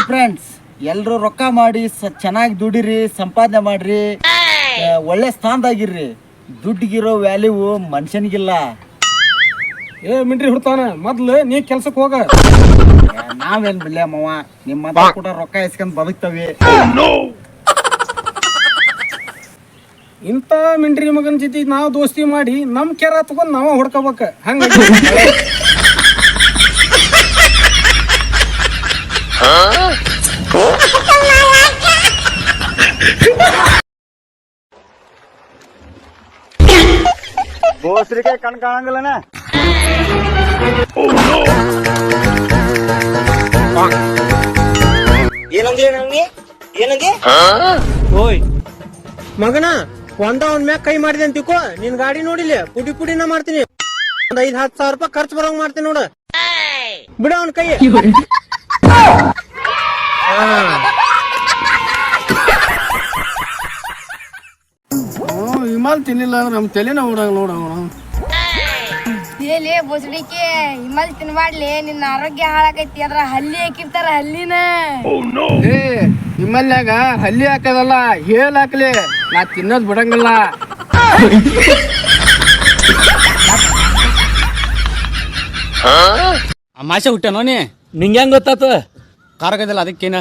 Friends, ಎಲ್ರು ರೊಕ್ಕ ಮಾಡಿ ಚೆನ್ನಾಗಿ ದುಡಿರಿ, ಸಂಪಾದನೆ ಮಾಡ್ರಿ, ಒಳ್ಳೆ ಸ್ಥಾನದಾಗಿರ್ರಿ. ದುಡ್ಡಿಗಿರೋ ವ್ಯಾಲ್ಯೂ ಮನುಷ್ಯನಿಗಿಲ್ಲ. ಏ ಮಿಂಟ್ರಿ ಹುಡ್ತಾನ ಮೊದ್ಲು ನೀ ಕೆಲ್ಸಕ್ಕೆ ಹೋಗ. ನಾವೇನ್ ಬಿಡ್ಲೆ ಮಾವ, ನಿಮ್ಮ ಕೂಡ ರೊಕ್ಕ ಇಸ್ಕೊಂಡ್ ಬದುಕ್ತವಿ. ಇಂಥ ಮಿಂಟ್ರಿ ಮಗನ ಜೊತೆ ನಾವು ದೋಸ್ತಿ ಮಾಡಿ ನಮ್ ಕೆರ ತಗೊಂಡ್ ನಾವ ಹೊಡ್ಕೋಬೇಕ. ಹಂಗ ದೋಸ್ರಿಗೆ ಕಣ್ ಕಾಣಂಗಿಲ್ಲನ. ಓಯ್ ಮಗನ, ಒಂದ ಮ್ಯಾಗ ಕೈ ಮಾಡಿದೆ ಅಂತಿಕೋ, ನಿನ್ ಗಾಡಿ ನೋಡಿಲ್ಲ ಪುಡಿ ಪುಡಿನ ಮಾಡ್ತೀನಿ. ಒಂದ್ 5-10 ಸಾವಿರ ರೂಪಾಯಿ ಖರ್ಚು ಬರೋಂಗ್ ಮಾಡ್ತೀನಿ ನೋಡ. ಬಿಡ ಅವನ್ ಕೈ. ವಿಮಾನ ತಿನ್ನಿಲ್ಲ ಅಂದ್ರೆ ನಮ್ ತಲೆನ ಓಡಂಗ್ ನೋಡ. ಏಲೇ ಬೋಸಡಿಕೆ, ಹಿಮಲ್ ತಿನ್ಬಾಡ್ಲಿ, ನಿನ್ನ ಆರೋಗ್ಯ ಹಾಳಾಗೈತಿ. ಅದ್ರ ಹಲ್ಲಿ ಹಾಕಿರ್ತಾರ, ಹಲ್ಲಿನ. ಏ ನಿಮ್ಮಲ್ಯಾಗ ಹಲ್ಲಿ ಹಾಕದಲ್ಲ, ಹೇಲ್ ಹಾಕ್ಲಿ. ನಾ ತಿನ್ನೋದ್ ಬಿಡಂಗಿಲ್ಲ. ಮಾಷೆ ಹುಟ್ಟೆನೋ ನೀ? ನಿಂಗೆ ಹೆಂಗ್ ಗೊತ್ತಾತ? ಕಾರಕದಿಲ್ಲ ಅದಕ್ಕೇನ?